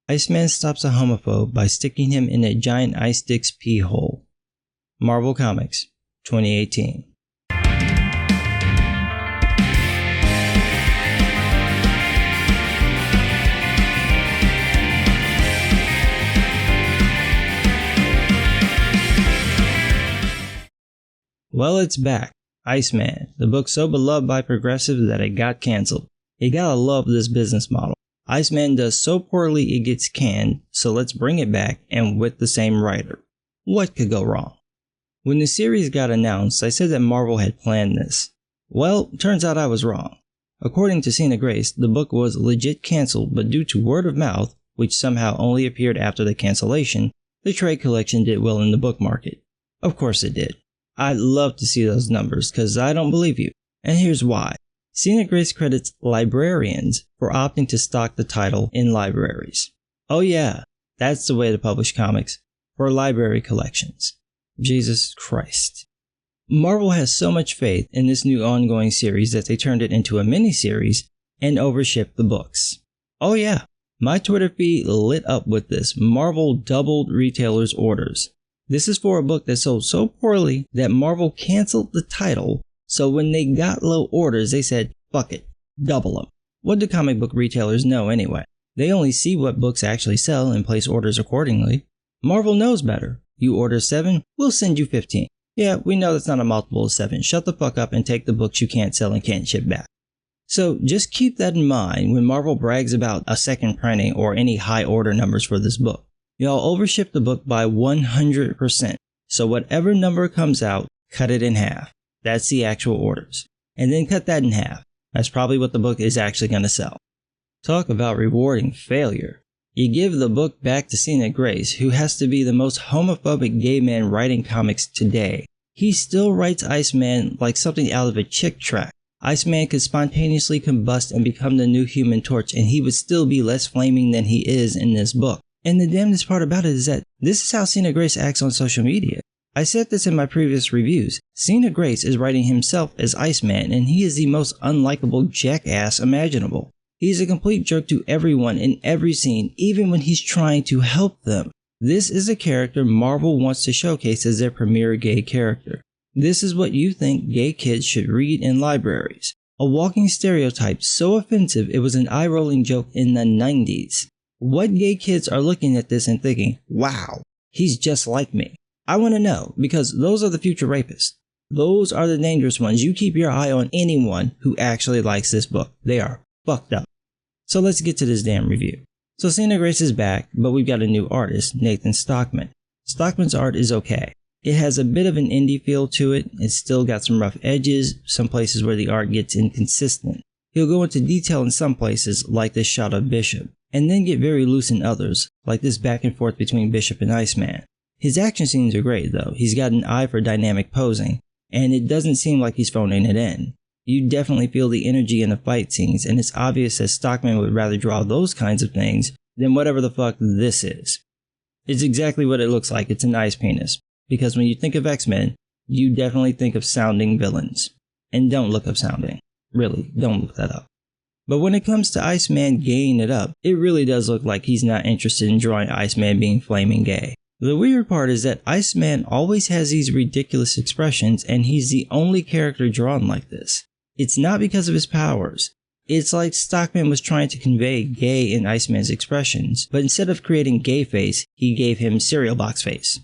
Iceman stops a homophobe by sticking him in a giant ice stick's pee hole. Marvel Comics, 2018. Well, it's back. Iceman, the book so beloved by progressives that it got cancelled. You gotta love this business model. Iceman does so poorly it gets canned, so let's bring it back and with the same writer. What could go wrong? When the series got announced, I said that Marvel had planned this. Well, turns out I was wrong. According to Cena Grace, the book was legit cancelled, but due to word of mouth, which somehow only appeared after the cancellation, the trade collection did well in the book market. Of course it did. I'd love to see those numbers, cause I don't believe you. And here's why. Cena Grace credits librarians for opting to stock the title in libraries. Oh yeah, that's the way to publish comics, for library collections. Jesus Christ. Marvel has so much faith in this new ongoing series that they turned it into a mini-series and overshipped the books. Oh yeah, my Twitter feed lit up with this. Marvel doubled retailers' orders. This is for a book that sold so poorly that Marvel canceled the title, so when they got low orders they said, fuck it, double them. What do comic book retailers know anyway? They only see what books actually sell and place orders accordingly. Marvel knows better. You order 7, we'll send you 15. Yeah, we know that's not a multiple of 7. Shut the fuck up and take the books you can't sell and can't ship back. So just keep that in mind when Marvel brags about a second printing or any high order numbers for this book. Y'all overship the book by 100%. So whatever number comes out, cut it in half. That's the actual orders. And then cut that in half. That's probably what the book is actually going to sell. Talk about rewarding failure. You give the book back to Cena Grace, who has to be the most homophobic gay man writing comics today. He still writes Iceman like something out of a chick tract. Iceman could spontaneously combust and become the new Human Torch, and he would still be less flaming than he is in this book. And the damnedest part about it is that this is how Cena Grace acts on social media. I said this in my previous reviews. Cena Grace is writing himself as Iceman, and he is the most unlikable jackass imaginable. He's a complete jerk to everyone in every scene, even when he's trying to help them. This is a character Marvel wants to showcase as their premier gay character. This is what you think gay kids should read in libraries. A walking stereotype so offensive it was an eye-rolling joke in the 90s. What gay kids are looking at this and thinking, wow, he's just like me? I want to know, because those are the future rapists. Those are the dangerous ones. You keep your eye on anyone who actually likes this book. They are fucked up. So let's get to this damn review. So Cena Grace is back, but we've got a new artist, Nathan Stockman. Stockman's art is okay. It has a bit of an indie feel to it. It's still got some rough edges, some places where the art gets inconsistent. He'll go into detail in some places, like this shot of Bishop, and then get very loose in others, like this back and forth between Bishop and Iceman. His action scenes are great though. He's got an eye for dynamic posing, and it doesn't seem like he's phoning it in. You definitely feel the energy in the fight scenes, and it's obvious that Stockman would rather draw those kinds of things than whatever the fuck this is. It's exactly what it looks like. It's an ice penis. Because when you think of X-Men, you definitely think of sounding villains. And don't look up sounding. Really, don't look that up. But when it comes to Iceman gaying it up, it really does look like he's not interested in drawing Iceman being flaming gay. The weird part is that Iceman always has these ridiculous expressions, and he's the only character drawn like this. It's not because of his powers. It's like Stockman was trying to convey gay in Iceman's expressions, but instead of creating gay face, he gave him cereal box face.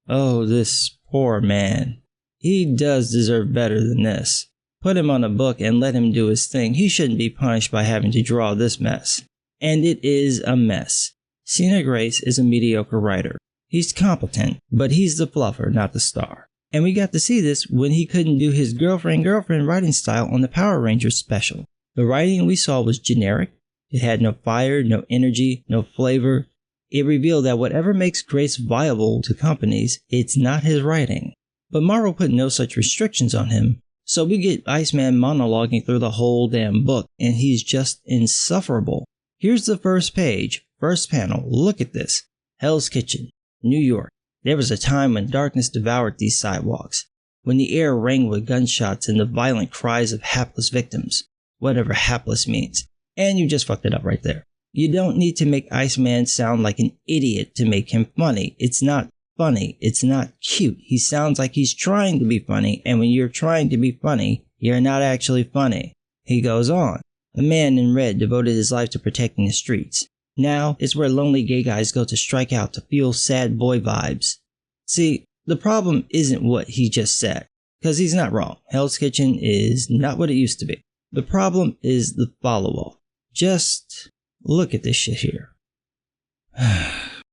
Oh, this poor man. He does deserve better than this. Put him on a book and let him do his thing. He shouldn't be punished by having to draw this mess. And it is a mess. Cena Grace is a mediocre writer. He's competent, but he's the fluffer, not the star. And we got to see this when he couldn't do his girlfriend writing style on the Power Rangers special. The writing we saw was generic. It had no fire, no energy, no flavor. It revealed that whatever makes Grace viable to companies, it's not his writing. But Marvel put no such restrictions on him, so we get Iceman monologuing through the whole damn book, and he's just insufferable. Here's the first page, first panel, look at this. Hell's Kitchen, New York. There was a time when darkness devoured these sidewalks, when the air rang with gunshots and the violent cries of hapless victims, whatever hapless means. And you just fucked it up right there. You don't need to make Iceman sound like an idiot to make him funny. It's not funny. It's not cute. He sounds like he's trying to be funny, and when you're trying to be funny, you're not actually funny. He goes on. The man in red devoted his life to protecting the streets. Now it's where lonely gay guys go to strike out to feel sad boy vibes. See, the problem isn't what he just said, because he's not wrong. Hell's Kitchen is not what it used to be. The problem is the follow-up. Just look at this shit here.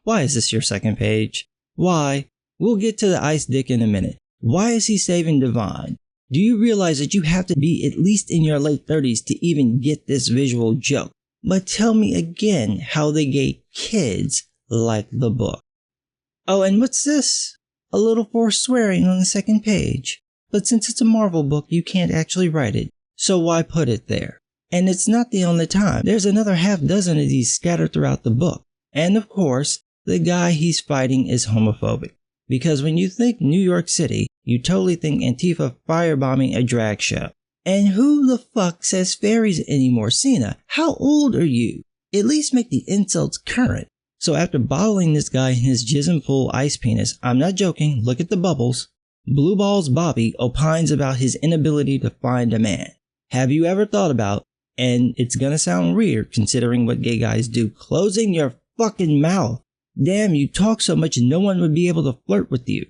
Why is this your second page? Why? We'll get to the ice dick in a minute. Why is he saving Divine? Do you realize that you have to be at least in your late 30s to even get this visual joke? But tell me again how they gay kids like the book. Oh, and what's this? A little forced swearing on the second page. But since it's a Marvel book, you can't actually write it. So why put it there? And it's not the only time. There's another half dozen of these scattered throughout the book. And of course, the guy he's fighting is homophobic. Because when you think New York City, you totally think Antifa firebombing a drag show. And who the fuck says fairies anymore? Cena, how old are you? At least make the insults current. So after bottling this guy in his jism full ice penis, I'm not joking, look at the bubbles, Blue Balls Bobby opines about his inability to find a man. Have you ever thought about, and it's gonna sound weird considering what gay guys do, closing your fucking mouth? Damn, you talk so much no one would be able to flirt with you.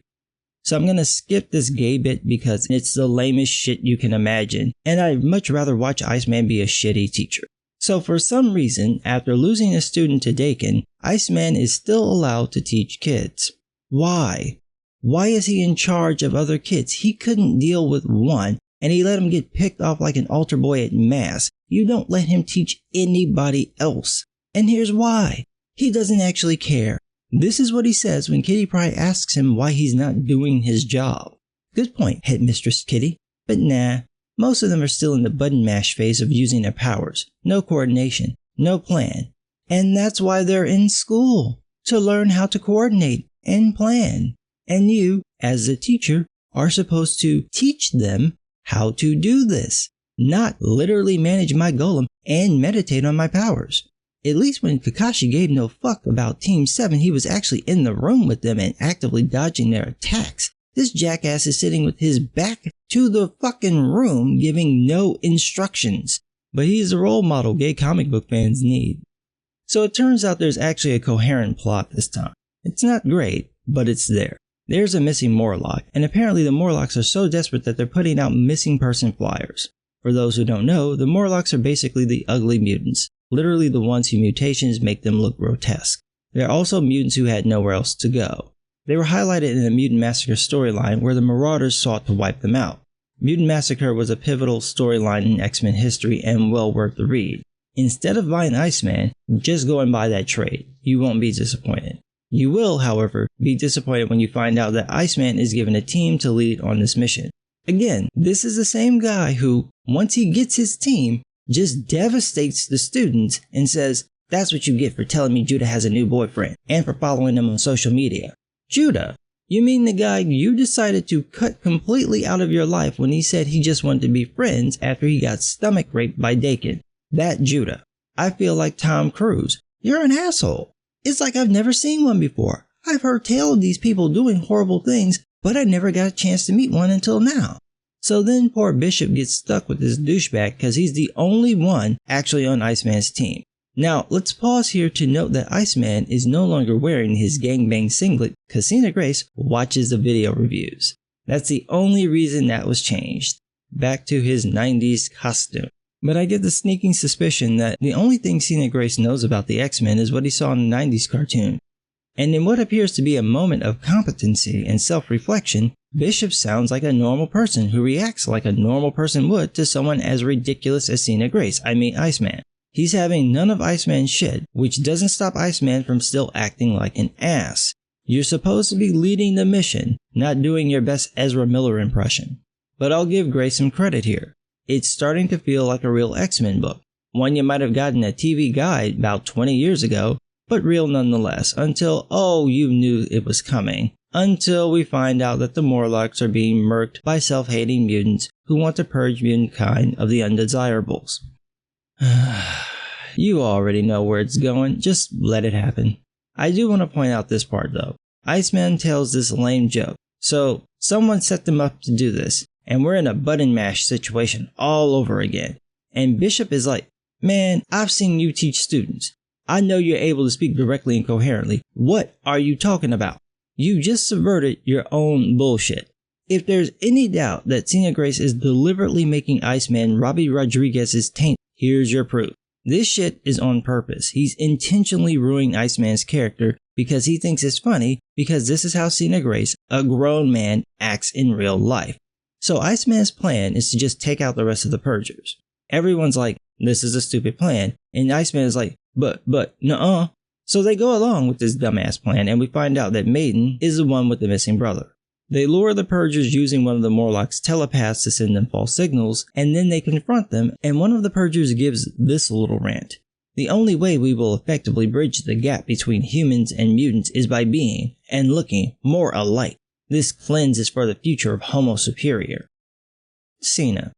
So I'm gonna skip this gay bit because it's the lamest shit you can imagine, and I'd much rather watch Iceman be a shitty teacher. So for some reason, after losing a student to Dakin, Iceman is still allowed to teach kids. Why? Why is he in charge of other kids? He couldn't deal with one, and he let him get picked off like an altar boy at mass. You don't let him teach anybody else. And here's why. He doesn't actually care. This is what he says when Kitty Pryde asks him why he's not doing his job. Good point, Headmistress Kitty. But nah, most of them are still in the button mash phase of using their powers. No coordination, no plan. And that's why they're in school. To learn how to coordinate and plan. And you, as a teacher, are supposed to teach them how to do this. Not literally manage my golem and meditate on my powers. At least when Kakashi gave no fuck about Team 7, he was actually in the room with them and actively dodging their attacks. This jackass is sitting with his back to the fucking room giving no instructions. But he's the role model gay comic book fans need. So it turns out there's actually a coherent plot this time. It's not great, but it's there. There's a missing Morlock, and apparently the Morlocks are so desperate that they're putting out missing person flyers. For those who don't know, the Morlocks are basically the ugly mutants. Literally the ones whose mutations make them look grotesque. They're also mutants who had nowhere else to go. They were highlighted in the Mutant Massacre storyline where the Marauders sought to wipe them out. Mutant Massacre was a pivotal storyline in X-Men history and well worth the read. Instead of buying Iceman, just go and buy that trade. You won't be disappointed. You will, however, be disappointed when you find out that Iceman is given a team to lead on this mission. Again, this is the same guy who, once he gets his team, just devastates the students and says, "That's what you get for telling me Judah has a new boyfriend and for following him on social media." Judah? You mean the guy you decided to cut completely out of your life when he said he just wanted to be friends after he got stomach raped by Dakin? That Judah. I feel like Tom Cruise. You're an asshole. It's like I've never seen one before. I've heard tale of these people doing horrible things, but I never got a chance to meet one until now. So then poor Bishop gets stuck with this douchebag because he's the only one actually on Iceman's team. Now, let's pause here to note that Iceman is no longer wearing his gangbang singlet because Cena Grace watches the video reviews. That's the only reason that was changed. Back to his 90s costume. But I get the sneaking suspicion that the only thing Cena Grace knows about the X-Men is what he saw in the 90s cartoon. And in what appears to be a moment of competency and self-reflection, Bishop sounds like a normal person who reacts like a normal person would to someone as ridiculous as Cena Grace, Iceman. He's having none of Iceman's shit, which doesn't stop Iceman from still acting like an ass. You're supposed to be leading the mission, not doing your best Ezra Miller impression. But I'll give Grace some credit here. It's starting to feel like a real X-Men book, one you might have gotten a TV guide about 20 years ago, but real nonetheless, until, you knew it was coming. Until we find out that the Morlocks are being murked by self-hating mutants who want to purge mutant kind of the undesirables. You already know where it's going, just let it happen. I do want to point out this part though. Iceman tells this lame joke. So, someone set them up to do this, and we're in a button mash situation all over again. And Bishop is like, man, I've seen you teach students. I know you're able to speak directly and coherently. What are you talking about? You just subverted your own bullshit. If there's any doubt that Cena Grace is deliberately making Iceman Robbie Rodriguez's taint, here's your proof. This shit is on purpose. He's intentionally ruining Iceman's character because he thinks it's funny because this is how Cena Grace, a grown man, acts in real life. So Iceman's plan is to just take out the rest of the Purgers. Everyone's like, this is a stupid plan. And Iceman is like, but, nuh-uh. So they go along with this dumbass plan and we find out that Maiden is the one with the missing brother. They lure the Purgers using one of the Morlocks' telepaths to send them false signals, and then they confront them, and one of the Purgers gives this little rant. The only way we will effectively bridge the gap between humans and mutants is by being, and looking, more alike. This cleanse is for the future of Homo Superior. Cena,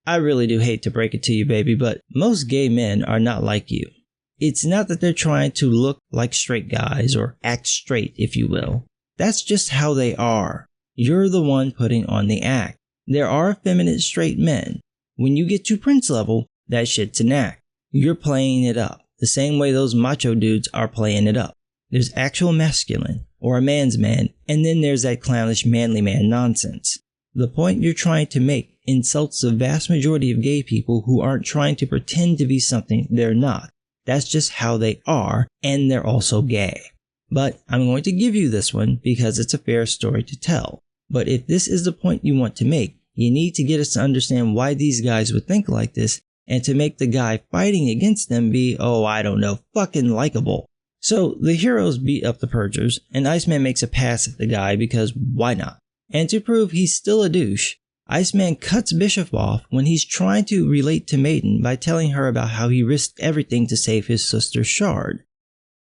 I really do hate to break it to you, baby, but most gay men are not like you. It's not that they're trying to look like straight guys, or act straight, if you will. That's just how they are. You're the one putting on the act. There are effeminate straight men. When you get to Prince level, that shit's an act. You're playing it up, the same way those macho dudes are playing it up. There's actual masculine, or a man's man, and then there's that clownish manly man nonsense. The point you're trying to make insults the vast majority of gay people who aren't trying to pretend to be something they're not. That's just how they are, and they're also gay. But I'm going to give you this one because it's a fair story to tell. But if this is the point you want to make, you need to get us to understand why these guys would think like this and to make the guy fighting against them be, fucking likable. So the heroes beat up the Purgers and Iceman makes a pass at the guy because why not? And to prove he's still a douche, Iceman cuts Bishop off when he's trying to relate to Maiden by telling her about how he risked everything to save his sister Shard.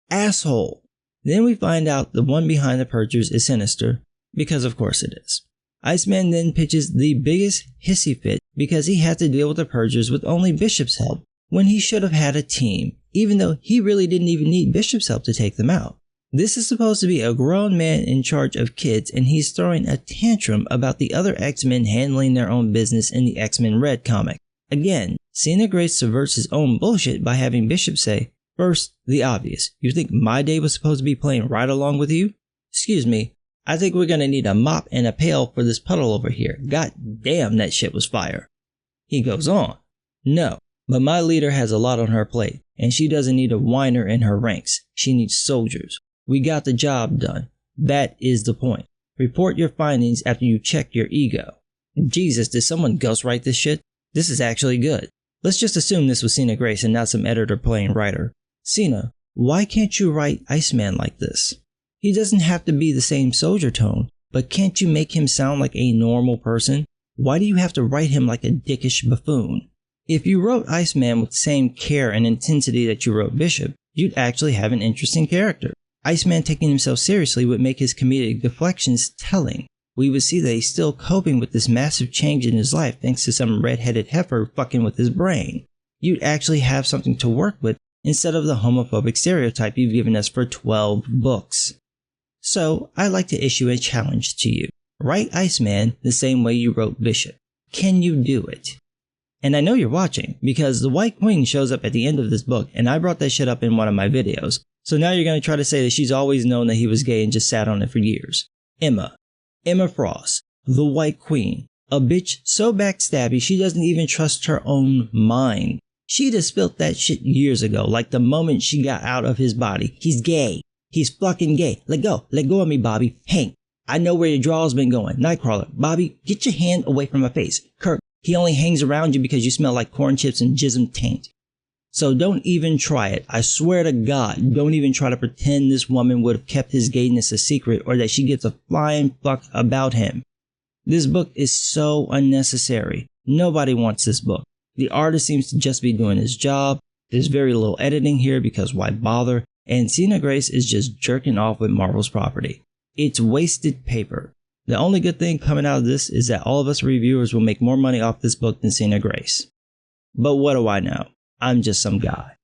Asshole! Then we find out the one behind the Purgers is Sinister, because of course it is. Iceman then pitches the biggest hissy fit because he had to deal with the Purgers with only Bishop's help, when he should have had a team, even though he really didn't even need Bishop's help to take them out. This is supposed to be a grown man in charge of kids, and he's throwing a tantrum about the other X-Men handling their own business in the X-Men Red comic. Again, Cena Grace subverts his own bullshit by having Bishop say, first, the obvious. You think my day was supposed to be playing right along with you? Excuse me, I think we're gonna need a mop and a pail for this puddle over here. God damn, that shit was fire. He goes on, no, but my leader has a lot on her plate, and she doesn't need a whiner in her ranks. She needs soldiers. We got the job done. That is the point. Report your findings after you check your ego. Jesus, did someone ghostwrite this shit? This is actually good. Let's just assume this was Cena Grace and not some editor playing writer. Cena, why can't you write Iceman like this? He doesn't have to be the same soldier tone, but can't you make him sound like a normal person? Why do you have to write him like a dickish buffoon? If you wrote Iceman with the same care and intensity that you wrote Bishop, you'd actually have an interesting character. Iceman taking himself seriously would make his comedic deflections telling. We would see that he's still coping with this massive change in his life thanks to some red-headed heifer fucking with his brain. You'd actually have something to work with instead of the homophobic stereotype you've given us for 12 books. So, I'd like to issue a challenge to you. Write Iceman the same way you wrote Bishop. Can you do it? And I know you're watching, because the White Queen shows up at the end of this book, and I brought that shit up in one of my videos. So now you're going to try to say that she's always known that he was gay and just sat on it for years. Emma Frost, the White Queen, a bitch so backstabby she doesn't even trust her own mind. She'd have spilt that shit years ago, like the moment she got out of his body. He's gay. He's fucking gay. Let go of me, Bobby. Hank, I know where your draw's been going. Nightcrawler, Bobby, get your hand away from my face. Kirk, he only hangs around you because you smell like corn chips and jism taint. So don't even try it. I swear to God, don't even try to pretend this woman would have kept his gayness a secret or that she gives a flying fuck about him. This book is so unnecessary. Nobody wants this book. The artist seems to just be doing his job. There's very little editing here because why bother? And Cena Grace is just jerking off with Marvel's property. It's wasted paper. The only good thing coming out of this is that all of us reviewers will make more money off this book than Cena Grace. But what do I know? I'm just some guy.